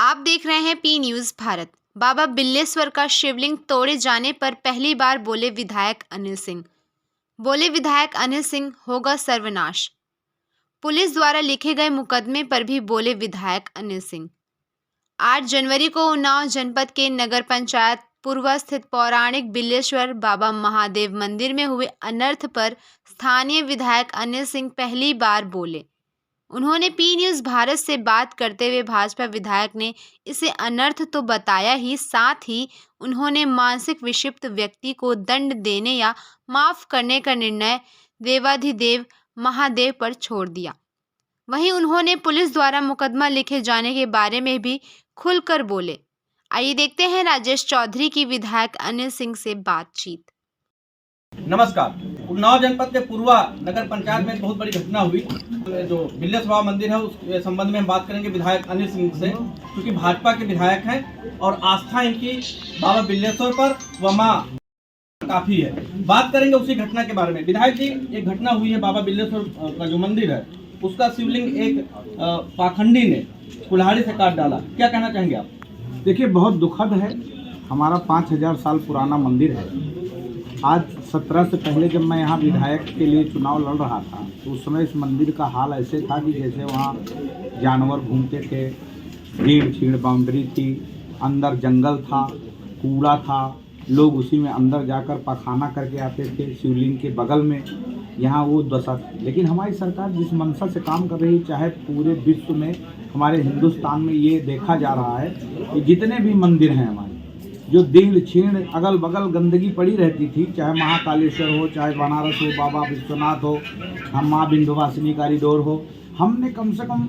आप देख रहे हैं पी न्यूज़ भारत। बाबा बिल्लेश्वर का शिवलिंग तोड़े जाने पर पहली बार बोले विधायक अनिल सिंह। होगा सर्वनाश। पुलिस द्वारा लिखे गए मुकदमे पर भी बोले विधायक अनिल सिंह। 8 जनवरी को उन्नाव जनपद के नगर पंचायत पूर्व स्थित पौराणिक बिल्लेश्वर बाबा महादेव मंदिर में हुए अनर्थ पर स्थानीय विधायक अनिल सिंह पहली बार बोले। उन्होंने पी न्यूज़ भारत से बात करते हुए भाजपा विधायक ने इसे अनर्थ तो बताया ही, साथ ही उन्होंने मानसिक विक्षिप्त व्यक्ति को दंड देने या माफ करने का निर्णय देवाधिदेव महादेव पर छोड़ दिया। वहीं उन्होंने पुलिस द्वारा मुकदमा लिखे जाने के बारे में भी खुलकर बोले। आइए देखते हैं राजेश चौधरी की विधायक अनिल सिंह से बातचीत। नमस्कार। उन्नाव जनपद के पूर्वा नगर पंचायत में एक बहुत बड़ी घटना हुई। जो बिल्लेश्वर बाबा मंदिर है उसके संबंध में हम बात करेंगे विधायक अनिल सिंह से, क्योंकि भाजपा के विधायक हैं और आस्था इनकी बाबा बिल्लेश्वर पर व मां काफी है। बात करेंगे उसी घटना के बारे में। विधायक जी, एक घटना हुई है, बाबा बिल्लेश्वर का जो मंदिर है उसका शिवलिंग एक पाखंडी ने कुल्हाड़ी से काट डाला, क्या कहना चाहेंगे आप? देखिए, बहुत दुखद है। हमारा 5000 साल पुराना मंदिर है। आज 17 से पहले जब मैं यहाँ विधायक के लिए चुनाव लड़ रहा था तो उस समय इस मंदिर का हाल ऐसे था कि जैसे वहाँ जानवर घूमते थे, भीड़ छीड़ बाउंड्री थी, अंदर जंगल था, कूड़ा था, लोग उसी में अंदर जाकर पखाना करके आते थे। शिवलिंग के बगल में यहाँ वो दशा थी। लेकिन हमारी सरकार जिस मंशा से काम कर रही है, चाहे पूरे विश्व में, हमारे हिंदुस्तान में ये देखा जा रहा है कि जितने भी मंदिर हैं हमारे, जो दीन छीण अगल बगल गंदगी पड़ी रहती थी, चाहे महाकालेश्वर हो, चाहे बनारस हो, बाबा विश्वनाथ हो, हम माँ विंध्यवासिनी कॉरिडोर हो, हमने कम से कम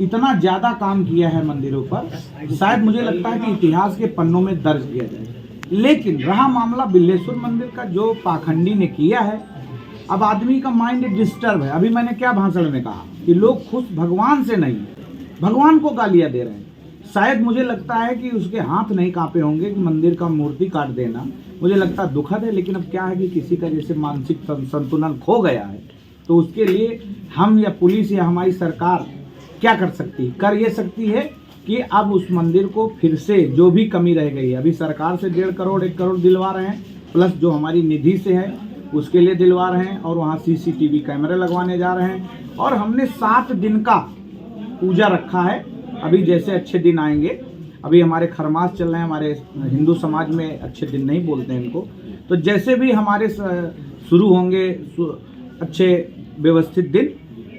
इतना ज़्यादा काम किया है मंदिरों पर, शायद मुझे लगता है कि इतिहास के पन्नों में दर्ज किया जाए। लेकिन रहा मामला बिल्लेश्वर मंदिर का, जो पाखंडी ने किया है, अब आदमी का माइंड डिस्टर्ब है। अभी मैंने क्या भाषण में कहा कि लोग खुश भगवान से नहीं, भगवान को गालियाँ दे रहे हैं। शायद मुझे लगता है कि उसके हाथ नहीं कांपे होंगे कि मंदिर का मूर्ति काट देना। मुझे लगता है दुखद है, लेकिन अब क्या है कि किसी का जैसे मानसिक संतुलन खो गया है, तो उसके लिए हम या पुलिस या हमारी सरकार क्या कर सकती है? कर ये सकती है कि अब उस मंदिर को फिर से, जो भी कमी रह गई है, अभी सरकार से 1.5 करोड़ 1 करोड़ दिलवा रहे हैं, प्लस जो हमारी निधि से है उसके लिए दिलवा रहे हैं, और वहाँ CCTV कैमरे लगवाने जा रहे हैं। और हमने 7 दिन का पूजा रखा है। अभी जैसे अच्छे दिन आएंगे, अभी हमारे खरमास चल रहे हैं, हमारे हिंदू समाज में अच्छे दिन नहीं बोलते हैं इनको, तो जैसे भी हमारे शुरू होंगे अच्छे व्यवस्थित दिन,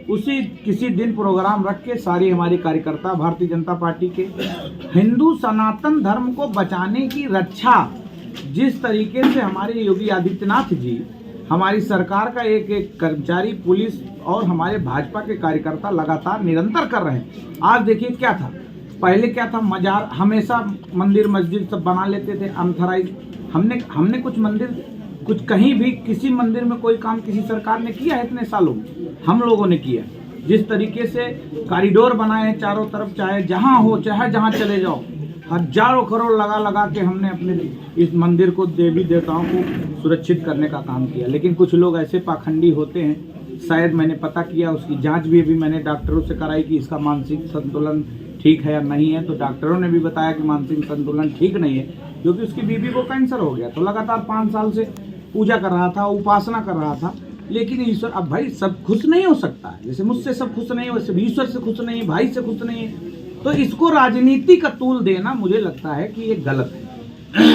उसी किसी दिन प्रोग्राम रख के सारी हमारी कार्यकर्ता भारतीय जनता पार्टी के हिंदू सनातन धर्म को बचाने की रक्षा, जिस तरीके से हमारे योगी आदित्यनाथ जी, हमारी सरकार का एक एक कर्मचारी, पुलिस और हमारे भाजपा के कार्यकर्ता लगातार निरंतर कर रहे हैं। आज देखिए क्या था, पहले क्या था, मजार हमेशा मंदिर मस्जिद सब बना लेते थे अनथराइज। हमने कुछ मंदिर, कुछ कहीं भी किसी मंदिर में कोई काम किसी सरकार ने किया है इतने सालों में? हम लोगों ने किया। जिस तरीके से कॉरिडोर बनाए हैं चारों तरफ, चाहे जहाँ हो, चाहे जहाँ चले जाओ, हजारों करोड़ लगा के हमने अपने इस मंदिर को, देवी देवताओं को सुरक्षित करने का काम किया। लेकिन कुछ लोग ऐसे पाखंडी होते हैं, शायद मैंने पता किया, उसकी जांच भी अभी मैंने डॉक्टरों से कराई कि इसका मानसिक संतुलन ठीक है या नहीं है, तो डॉक्टरों ने भी बताया कि मानसिक संतुलन ठीक नहीं है, क्योंकि उसकी बीबी को कैंसर हो गया। तो लगातार 5 साल से पूजा कर रहा था, उपासना कर रहा था, लेकिन ईश्वर, अब भाई सब खुश नहीं हो सकता है, जैसे मुझसे सब खुश नहीं है वैसे ईश्वर से खुश नहीं है, भाई से खुश नहीं है, तो इसको राजनीति का तूल देना मुझे लगता है कि ये गलत है।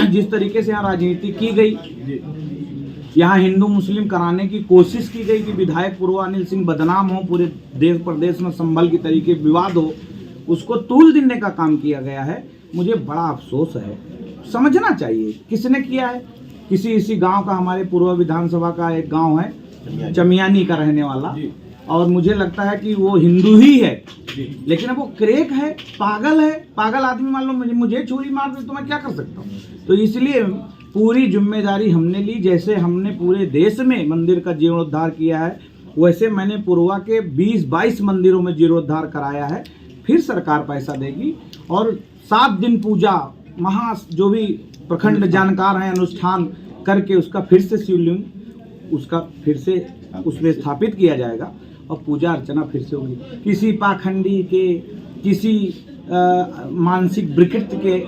जिस तरीके से यहाँ राजनीति की गई, यहाँ हिंदू मुस्लिम कराने की कोशिश की गई कि विधायक पूर्व अनिल सिंह बदनाम हो, पूरे देश प्रदेश में संभल की तरीके विवाद हो, उसको तूल देने का काम किया गया है। मुझे बड़ा अफसोस है। समझना चाहिए किसने किया है। किसी इसी गांव का, हमारे पूर्व विधानसभा का एक गांव है, चमियानी का रहने वाला, और मुझे लगता है कि वो हिंदू ही है, लेकिन अब वो क्रेक है, पागल है। पागल आदमी मान लो मुझे छुरी मार दे तो मैं क्या कर सकता हूँ? तो इसलिए पूरी जिम्मेदारी हमने ली। जैसे हमने पूरे देश में मंदिर का जीर्णोद्धार किया है, वैसे मैंने पूर्वा के 20-22 मंदिरों में जीर्णोद्धार कराया है। फिर सरकार पैसा देगी और 7 दिन पूजा, जो भी प्रखंड जानकार हैं, अनुष्ठान करके उसका फिर से शिवलिंग, उसका फिर से उसमें स्थापित किया जाएगा और पूजा अर्चना फिर से होगी। किसी पाखंडी के, किसी मानसिक विकृति के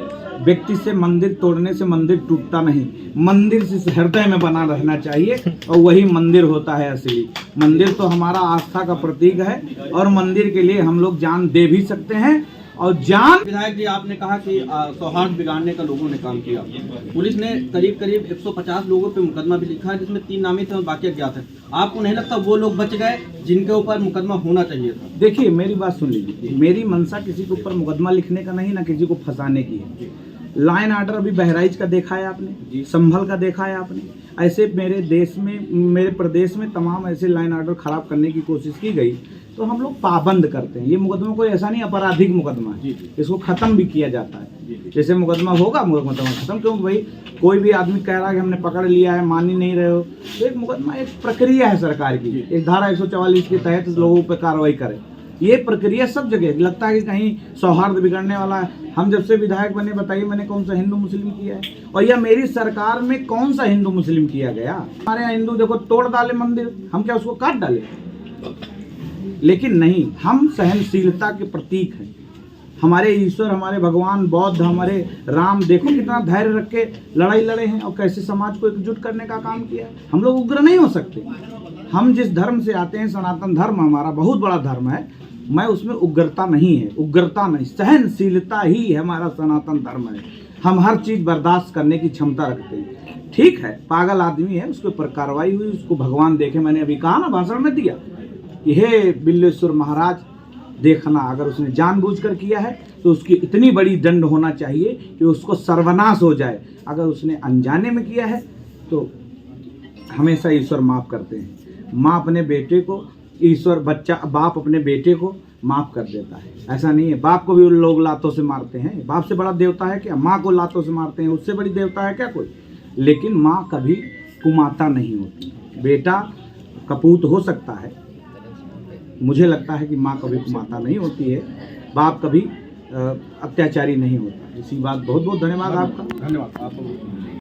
व्यक्ति से मंदिर तोड़ने से मंदिर टूटता नहीं, मंदिर से हृदय में बना रहना चाहिए और वही मंदिर होता है असली। मंदिर तो हमारा आस्था का प्रतीक है और मंदिर के लिए हम लोग जान दे भी सकते हैं और जान। विधायक जी, आपने कहा कि सौहार्द बिगाड़ने का लोगों ने काम किया। पुलिस ने करीब करीब 150 लोगों पे मुकदमा भी लिखा है, जिसमें 3 नामित हैं और बाकी अज्ञात हैं। आपको नहीं लगता वो लोग बच गए जिनके ऊपर मुकदमा होना चाहिए था? देखिए, मेरी बात सुन लीजिए, मेरी मंशा किसी के ऊपर मुकदमा लिखने का नहीं, ना किसी को फंसाने की है। लाइन आर्डर अभी बहराइच का देखा है आपने, संभल का देखा है आपने। ऐसे मेरे देश में, मेरे प्रदेश में तमाम ऐसे लाइन आर्डर खराब करने की कोशिश की गई, तो हम लोग पाबंद करते हैं। ये मुकदमा कोई ऐसा नहीं आपराधिक मुकदमा है, इसको खत्म भी किया जाता है। जैसे मुकदमा होगा मुकदमा खत्म, क्योंकि भाई कोई भी आदमी कह रहा है कि हमने पकड़ लिया है, मान ही नहीं रहे हो, तो एक मुकदमा एक प्रक्रिया है सरकार की, एक धारा 144 के तहत लोगों पर कार्रवाई करे। ये प्रक्रिया सब जगह लगता है कि कहीं सौहार्द बिगड़ने वाला है। हम जब से विधायक बने, बताइए मैंने कौन सा हिंदू मुस्लिम किया है, और या मेरी सरकार में कौन सा हिंदू मुस्लिम किया गया? हमारे यहाँ हिंदू देखो तोड़ डाले मंदिर, हम क्या उसको काट डाले? लेकिन नहीं, हम सहनशीलता के प्रतीक हैं। हमारे ईश्वर, हमारे भगवान बौद्ध, हमारे राम, देखो कितना धैर्य रख के लड़ाई लड़े हैं और कैसे समाज को एकजुट करने का काम किया है। हम लोग उग्र नहीं हो सकते। हम जिस धर्म से आते हैं, सनातन धर्म हमारा बहुत बड़ा धर्म है, मैं उसमें उग्रता नहीं है, उग्रता नहीं, सहनशीलता ही हमारा सनातन धर्म है। हम हर चीज़ बर्दाश्त करने की क्षमता रखते हैं। ठीक है, पागल आदमी है, उसके ऊपर कार्रवाई हुई, उसको भगवान देखे। मैंने अभी कहा ना, भाषण में दिया कि हे बिल्लेश्वर महाराज, देखना अगर उसने जानबूझकर किया है तो उसकी इतनी बड़ी दंड होना चाहिए कि उसको सर्वनाश हो जाए। अगर उसने अनजाने में किया है तो हमेशा ईश्वर माफ़ करते हैं। माँ अपने बेटे को, ईश्वर बाप अपने बेटे को माफ़ कर देता है। ऐसा नहीं है, बाप को भी उन लोग लातों से मारते हैं। बाप से बड़ा देवता है क्या? माँ को लातों से मारते हैं, उससे बड़ी देवता है क्या कोई? लेकिन माँ कभी कुमाता नहीं होती। बेटा कपूत हो सकता है, मुझे लगता है कि माँ कभी कुमाता नहीं होती है, बाप कभी अत्याचारी नहीं होता। इसी बात, बहुत बहुत धन्यवाद आपका। धन्यवाद आपको।